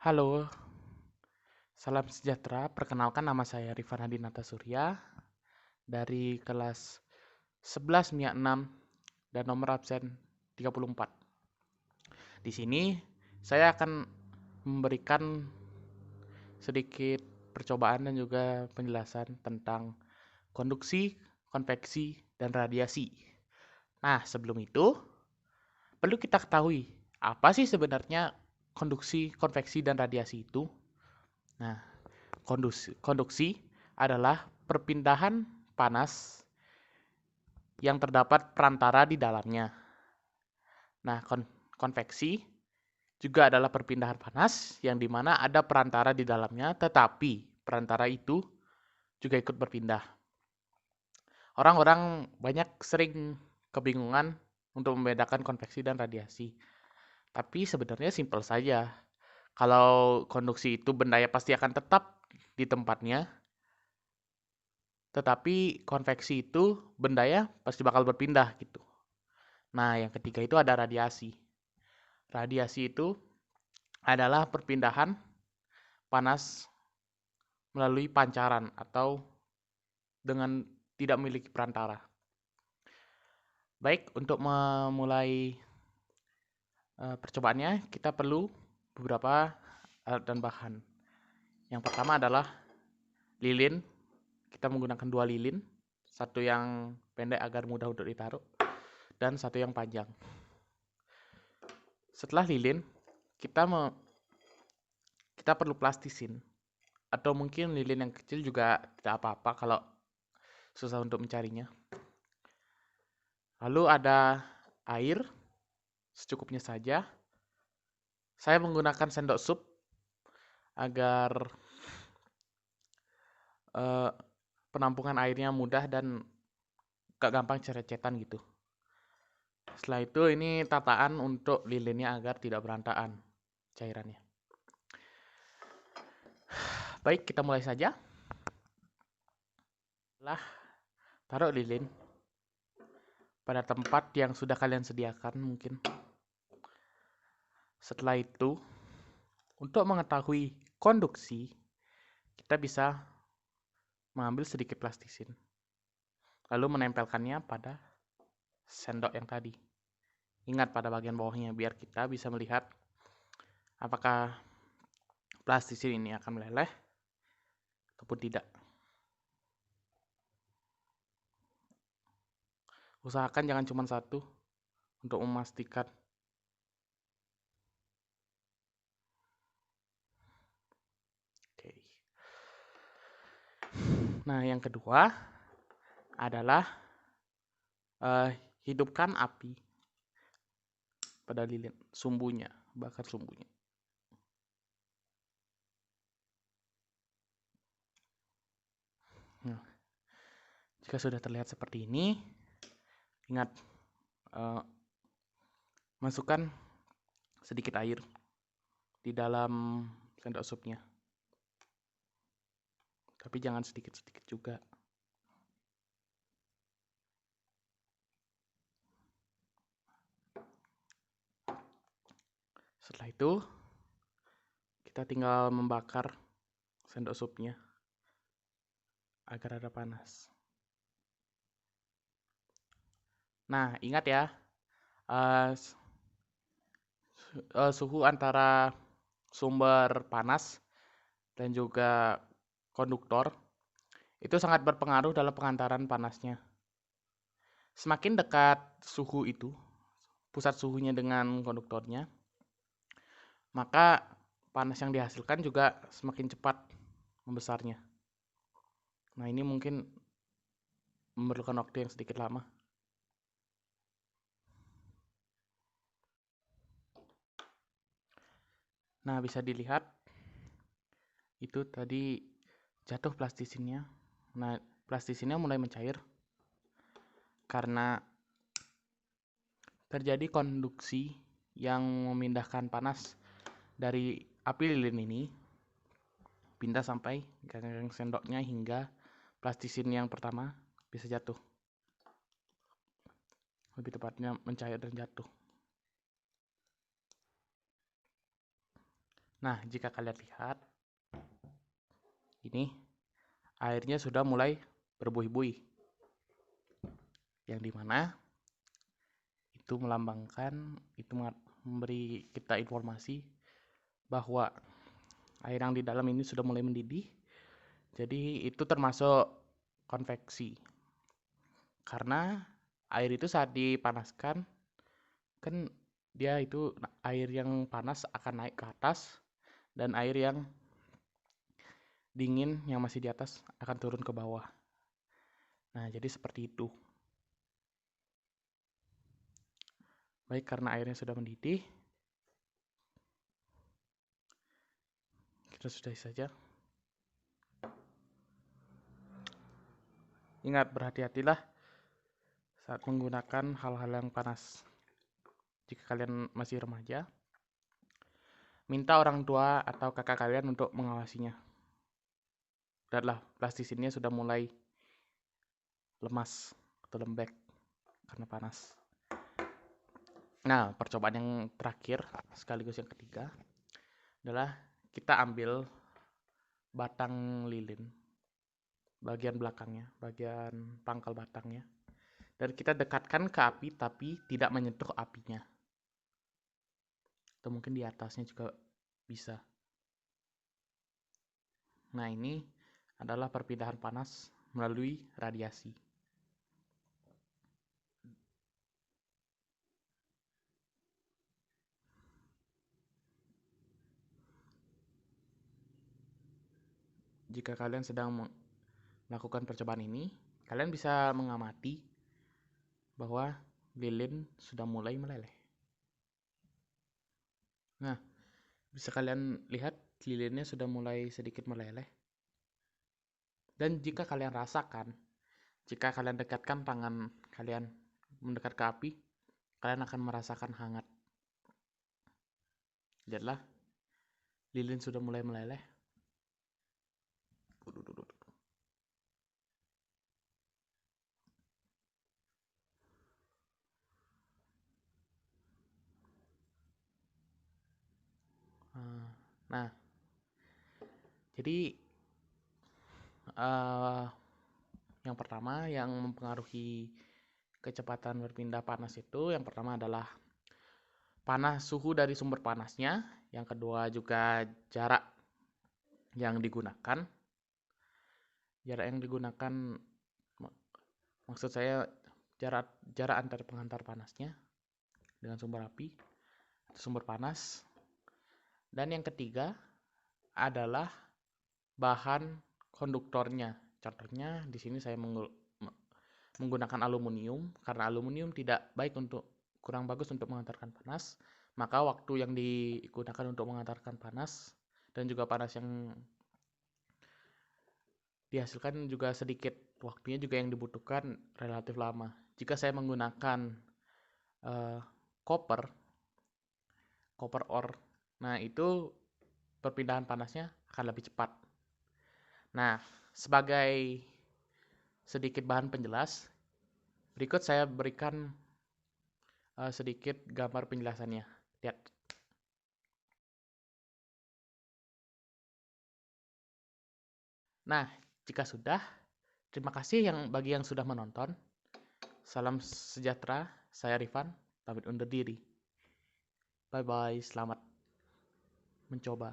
Halo, salam sejahtera. Perkenalkan nama saya Rifan Hadinata Surya dari kelas 11 MIA 6 dan nomor absen 34. Di sini saya akan memberikan sedikit percobaan dan juga penjelasan tentang konduksi, konveksi, dan radiasi. Nah, sebelum itu perlu kita ketahui apa sih sebenarnya konduksi, konveksi, dan radiasi itu. Nah, konduksi adalah perpindahan panas yang terdapat perantara di dalamnya. Nah, konveksi juga adalah perpindahan panas yang dimana ada perantara di dalamnya, tetapi perantara itu juga ikut berpindah. Orang-orang banyak sering kebingungan untuk membedakan konveksi dan radiasi. Tapi sebenarnya simpel saja. Kalau konduksi itu bendanya pasti akan tetap di tempatnya, tetapi konveksi itu bendanya pasti bakal berpindah gitu. Nah, yang ketiga itu ada radiasi. Radiasi itu adalah perpindahan panas melalui pancaran atau dengan tidak memiliki perantara. Baik, untuk memulai percobaannya, kita perlu beberapa alat dan bahan. Yang pertama adalah lilin. Kita menggunakan 2 lilin, satu yang pendek agar mudah untuk ditaruh, dan satu yang panjang. Setelah lilin, kita perlu plastisin, atau mungkin lilin yang kecil juga tidak apa-apa kalau susah untuk mencarinya. Lalu ada air secukupnya saja. Saya menggunakan sendok sup agar penampungan airnya mudah dan gak gampang cerecetan gitu. Setelah itu ini tataan untuk lilinnya agar tidak berantakan cairannya. Baik, kita mulai saja. Setelah taruh lilin pada tempat yang sudah kalian sediakan mungkin. Setelah itu, untuk mengetahui konduksi, kita bisa mengambil sedikit plastisin, lalu menempelkannya pada sendok yang tadi. Ingat pada bagian bawahnya biar kita bisa melihat apakah plastisin ini akan meleleh ataupun tidak. Usahakan jangan cuma satu untuk memastikan. Oke. Nah, yang kedua adalah hidupkan api pada lilin, sumbunya, bakar sumbunya. Nah, jika sudah terlihat seperti ini, ingat masukkan sedikit air di dalam sendok supnya. Tapi jangan sedikit-sedikit juga. Setelah itu, kita tinggal membakar sendok supnya agar ada panas. Nah, ingat ya, suhu antara sumber panas dan juga konduktor itu sangat berpengaruh dalam pengantaran panasnya. Semakin dekat suhu itu, pusat suhunya dengan konduktornya, maka panas yang dihasilkan juga semakin cepat membesarnya. Nah, ini mungkin memerlukan waktu yang sedikit lama. Nah, bisa dilihat itu tadi jatuh plastisinnya. Nah, plastisinnya mulai mencair karena terjadi konduksi yang memindahkan panas dari api lilin ini pindah sampai gagang sendoknya hingga plastisin yang pertama bisa jatuh. Lebih tepatnya mencair dan jatuh. Nah, jika kalian lihat, ini airnya sudah mulai berbuih-buih, yang dimana itu melambangkan, itu memberi kita informasi bahwa air yang di dalam ini sudah mulai mendidih. Jadi itu termasuk konveksi, karena air itu saat dipanaskan kan dia itu air yang panas akan naik ke atas dan air yang dingin yang masih di atas akan turun ke bawah. Nah, jadi seperti itu. Baik, karena airnya sudah mendidih, kita sudahi saja. Ingat, berhati-hatilah saat menggunakan hal-hal yang panas. Jika kalian masih remaja, minta orang tua atau kakak kalian untuk mengawasinya. Lihatlah, plastisinnya sudah mulai lemas atau lembek karena panas. Nah, percobaan yang terakhir sekaligus yang ketiga adalah kita ambil batang lilin, bagian belakangnya, bagian pangkal batangnya, dan kita dekatkan ke api tapi tidak menyentuh apinya. Atau mungkin di atasnya juga bisa. Nah, ini adalah perpindahan panas melalui radiasi. Jika kalian sedang melakukan percobaan ini, kalian bisa mengamati bahwa lilin sudah mulai meleleh. Nah, bisa kalian lihat lilinnya sudah mulai sedikit meleleh. Dan jika kalian rasakan, jika kalian dekatkan tangan kalian mendekat ke api, kalian akan merasakan hangat. Lihatlah, lilin sudah mulai meleleh. Nah, jadi yang pertama yang mempengaruhi kecepatan berpindah panas itu, yang pertama adalah panas suhu dari sumber panasnya, yang kedua juga jarak yang digunakan. Jarak yang digunakan maksud saya jarak antar pengantar panasnya dengan sumber api atau sumber panas. Dan yang ketiga adalah bahan konduktornya. Contohnya di sini saya menggunakan aluminium karena aluminium kurang bagus untuk mengantarkan panas. Maka waktu yang digunakan untuk mengantarkan panas dan juga panas yang dihasilkan juga sedikit. Waktunya juga yang dibutuhkan relatif lama. Jika saya menggunakan copper ore, nah itu perpindahan panasnya akan lebih cepat. Nah, sebagai sedikit bahan penjelas, berikut saya berikan sedikit gambar penjelasannya. Lihat. Nah, jika sudah, terima kasih bagi yang sudah menonton. Salam sejahtera, saya Rifan, pamit undur diri. Bye-bye, selamat mencoba.